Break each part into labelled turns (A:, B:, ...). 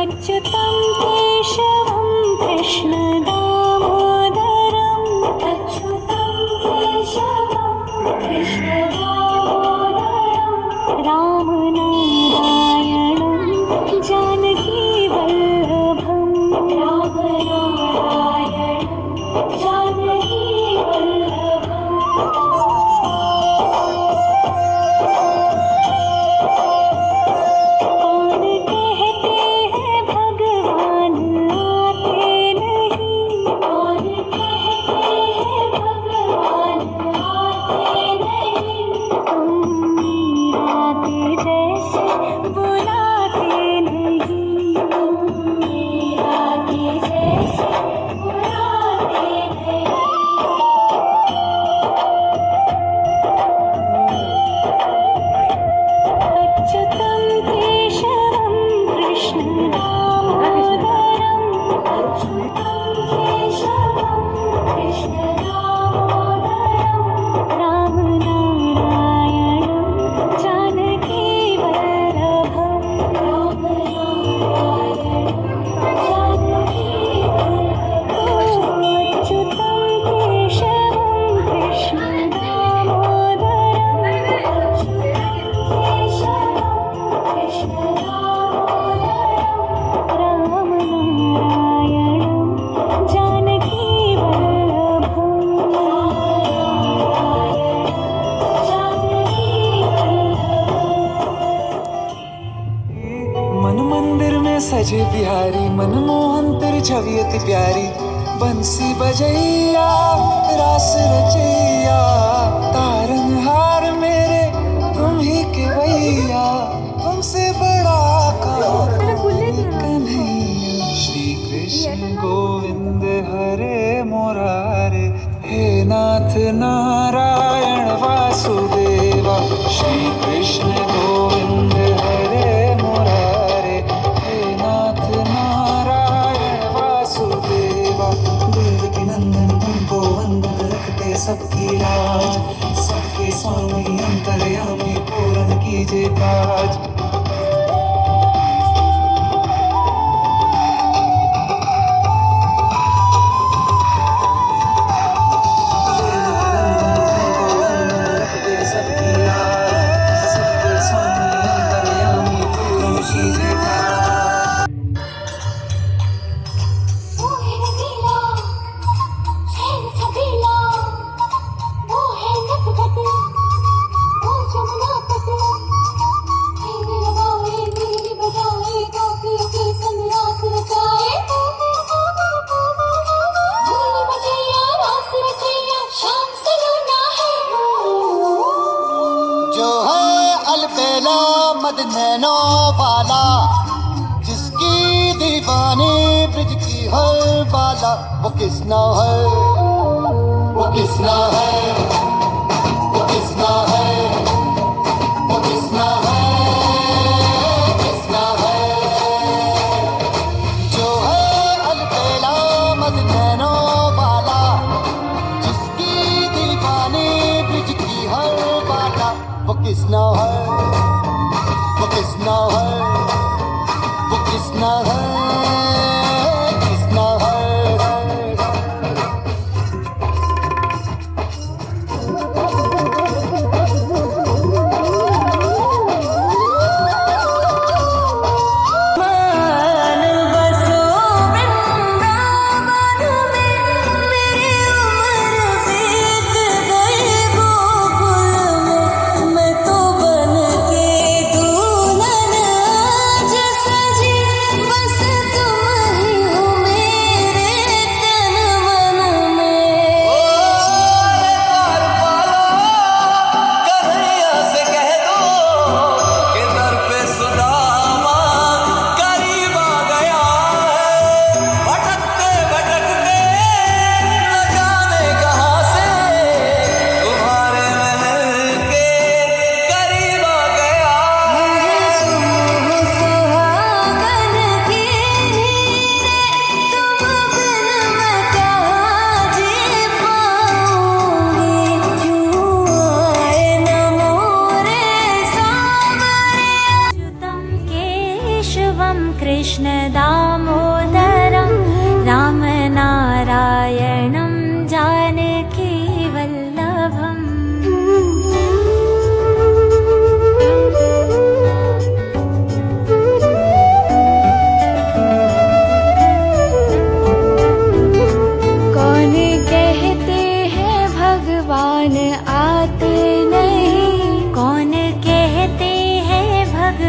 A: अच्युतं केशवं कृष्णदामोदरम् अच्युतं केशवं कृष्णदामोदरम् रामनारायणं जानकीवल्लभं रामनारायणं जानकीवल्लभम्
B: सजे बिहारी मनमोहन तेरी छवि अति प्यारी बंसी बजैया रास रचैया तारनहार मेरे तुम ही के भैया तुमसे बड़ा कन्हैया श्री कृष्ण गोविंद हरे मुरारे हे नाथ नारायण वासुदेवा श्री कृष्ण गोविंद हरे मुरारे हे नाथ नारायण वासुदेवा देवकी नंदन तुमको वंदन रखते सबकी लाज सबके स्वामी अंतर्यामी पूर्ण कीजिए काज
C: नैनो वाला जिसकी दीवानी ब्रिज की हर बाला वो किसना है वो किसना है वो किसना है वो किसना है किसना है जो है अलबेला मद नैनो वाला जिसकी दीवानी ब्रिज की हर बाला वो किसना है वो किसना है वो किसना है किसना है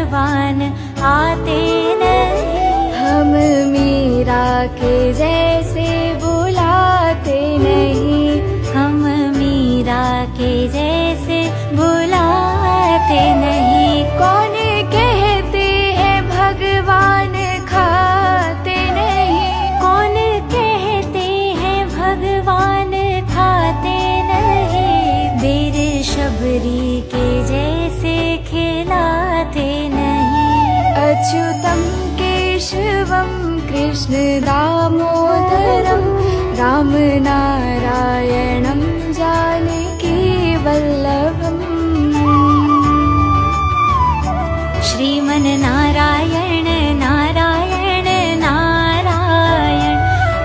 A: भगवान आते नहीं।
D: हम मीरा के जैसे बुलाते नहीं।
A: हम मीरा के जैसे बुलाते नहीं।
D: कौन कहते हैं भगवान खाते नहीं।
A: कौन कहते हैं भगवान खाते नहीं। बीर शबरी के जैसे खिलाते नहीं।
D: अच्युतम केशवम कृष्ण दामोदरम राम नारायणम जानकी वल्लभम।
A: श्रीमन नारायण नारायण नारायण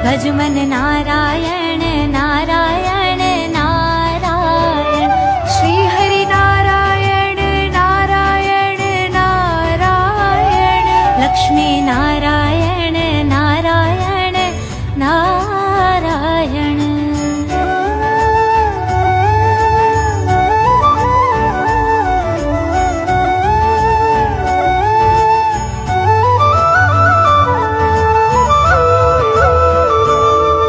A: भजमन नारायण नारायण नारायण।
D: श्री हरि नारायण नारायण नारायण
A: लक्ष्मी नारायण नारायण नारायण।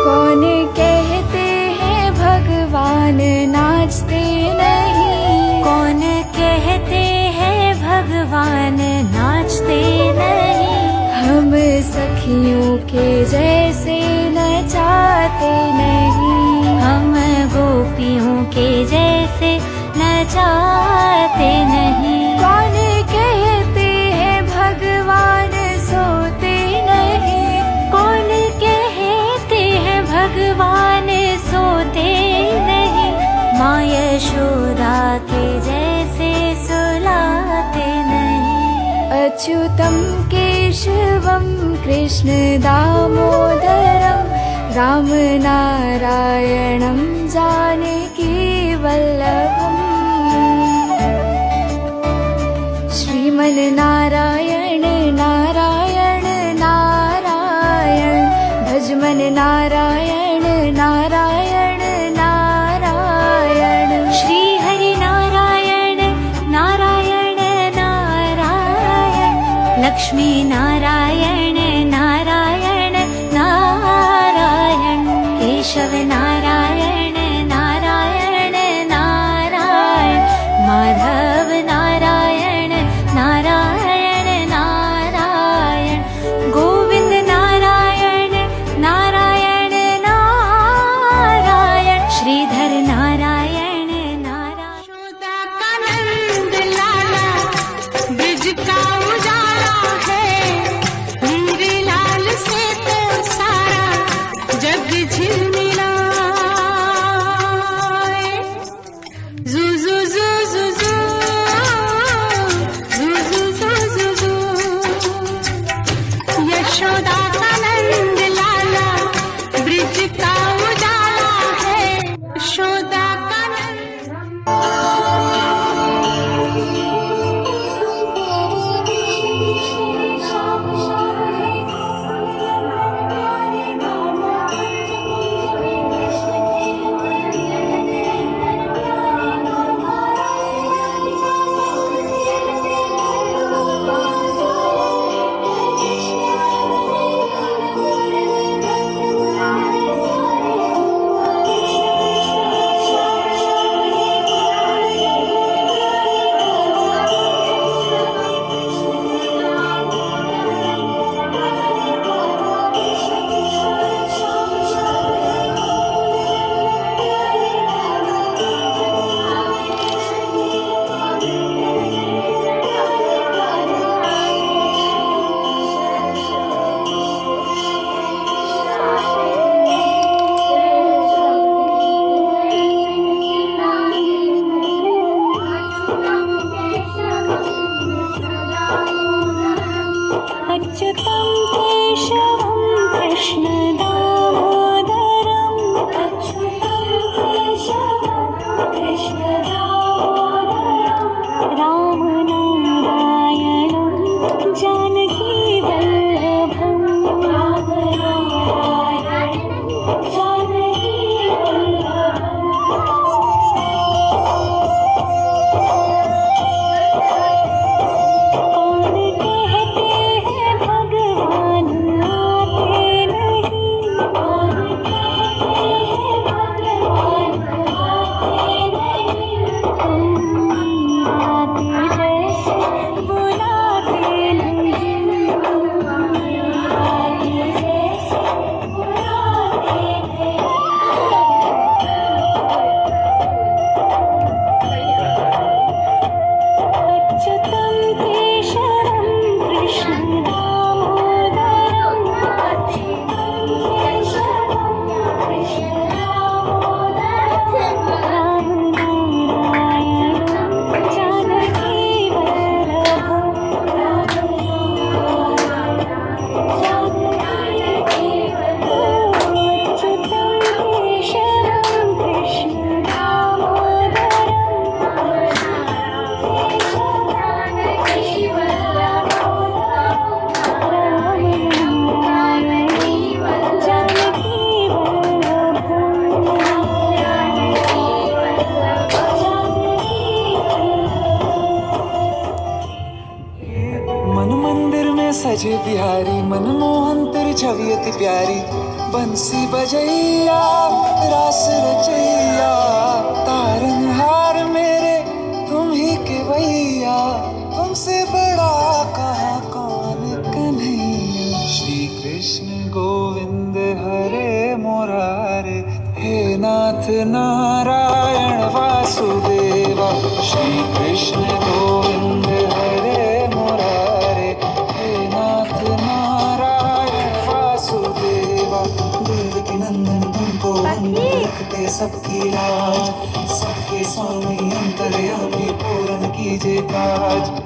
D: कौन कहते हैं भगवान नाचते नहीं।
A: कौन कहते हैं भगवान नाचते नहीं।
D: हम सखियों के जैसे नचाते नहीं।
A: हम गोपियों के जैसे नचाते नहीं।
D: कौन कहते हैं भगवान सोते नहीं।
A: कौन कहते हैं भगवान सोते नहीं। माँ यशोदा के जैसे सुलाते नहीं।
D: अच्युतम केशवम कृष्ण दामोदरम राम नारायणम जानकी वल्लभम। श्रीमन नारायण नारायण नारायण भजमन नारायण नारायण नारायण।
A: श्री हरि नारायण नारायण नारायण लक्ष्मी नारायण नारायण नारायण। केशव नारायण नारायण नारायण माधव नारायण नारायण नारायण। गोविंद नारायण नारायण नारायण। श्रीधर नारायण नारायण।
E: यशोदा का नंद लाला ब्रिज का उजाला है।
B: में सजे बिहारी मनमोहन तेरी छवि अति प्यारी बंसी बजैया रास रचैया तारनहार मेरे तुम ही के भैया तुमसे बड़ा कहाँ कौन कन्हैया श्री कृष्ण गोविंद हरे मुरारे हे नाथ नारायण वासुदेवा श्री कृष्ण गोविंद हरे मुरारे हे नाथ नारायण वासुदेवा देवकी नंदन तुमको रखते सबकी लाज सबके स्वामी अंतर्यामी पूर्ण कीजिए काज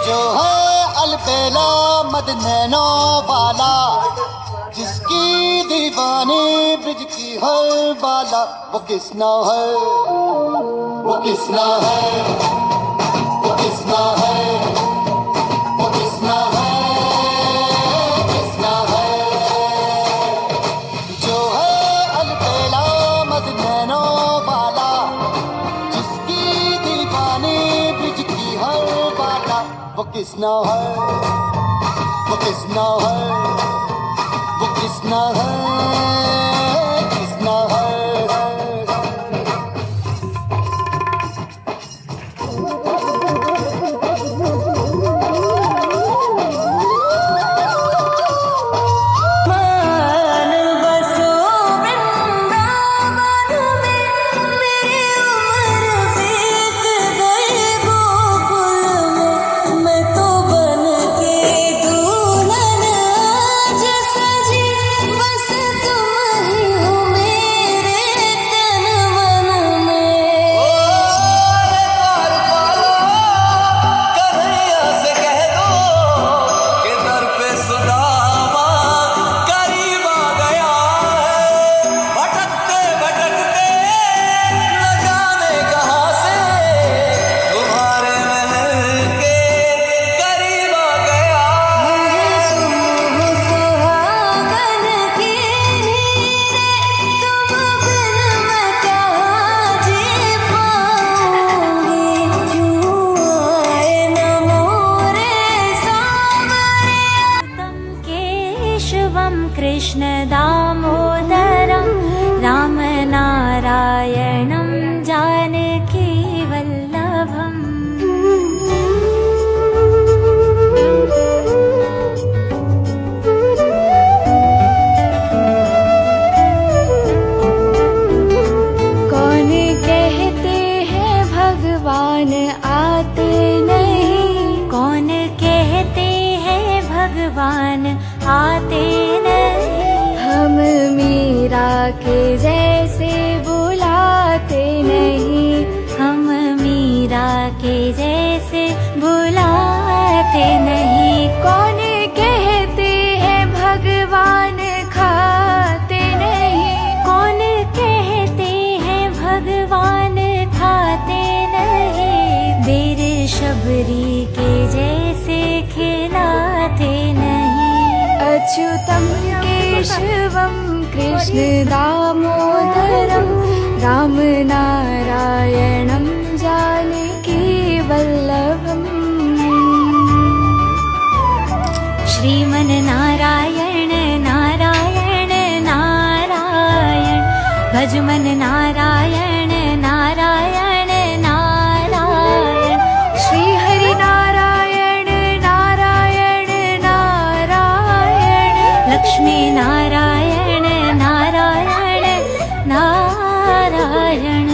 C: जो है अलबेला मद नैनों वाला जिसकी दीवानी ब्रिज की हर बाला वो किसना है वो किसना है वो किसना है वो किसना है किसना है जो है अलबेला मद नैनों वाला जिसकी दीवानी ब्रिज की हर बाला वो किसना है वो किसना है वो किसना है किसना है
A: कृष्ण दामोदरं रामनारायणं जानकी वल्लभम्
D: कौन कहते हैं भगवान आते नहीं
A: कौन कहते हैं भगवान आते नहीं
D: हम मीरा के जैसे बुलाते नहीं
A: हम मीरा के जैसे बुलाते नहीं
D: कौन कहते हैं भगवान खाते नहीं
A: कौन कहते हैं भगवान खाते नहीं बेर शबरी के जैसे खिलाते नहीं
D: अच्युतं केशवं कृष्ण दामोदरं रामनारायणं जानकी वल्लभम्
A: श्रीमन नारायण नारायण नारायण भजमन नारायण नारायण नारायण
D: श्री हरि नारायण नारायण नारायण
A: लक्ष्मी नारायण नारायण नारायण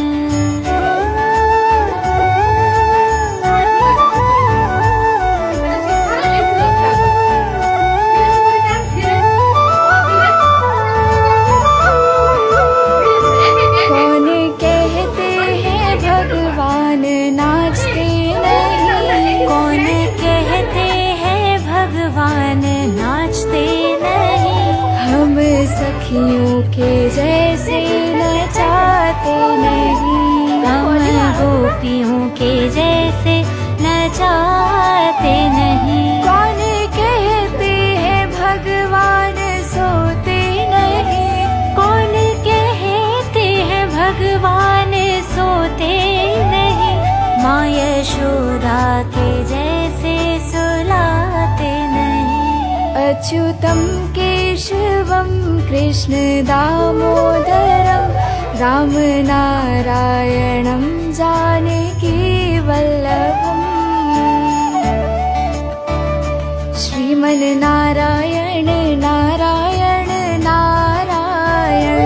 A: के जैसे नचाते नहीं।
D: कौन कहते हैं भगवान सोते नहीं,
A: कौन कहते हैं भगवान सोते नहीं। माँ यशोदा के जैसे सुलाते नहीं।
D: अच्युतं केशवं कृष्ण दामोदरं रामनारायणं जानकी वल्लभम्। श्रीमन्नारायण नारायण नारायण,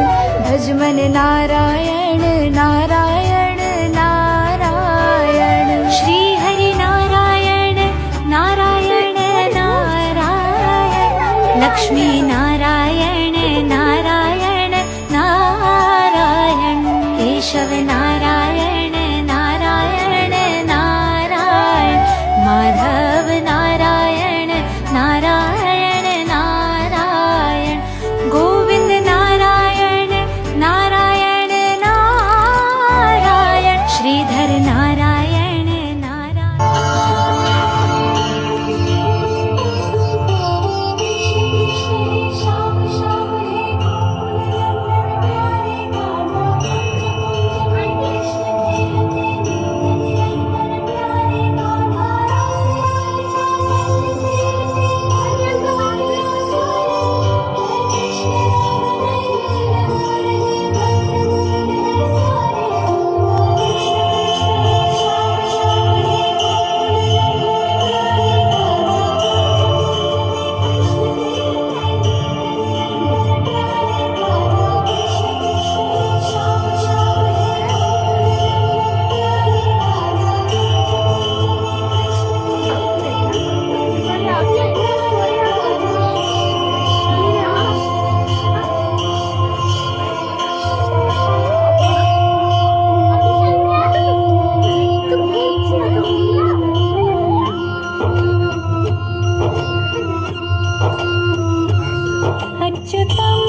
D: भजमन नारायण नारायण नारायण।
A: श्री हरि नारायण नारायण नारायण, लक्ष्मी नारायण नारायण नारायण, केशव नारायण नारायण नारायण, माधव नारायण नारायण नारायण, गोविंद नारायण नारायण नारायण, श्रीधर नारायण नारायण। अच्युतं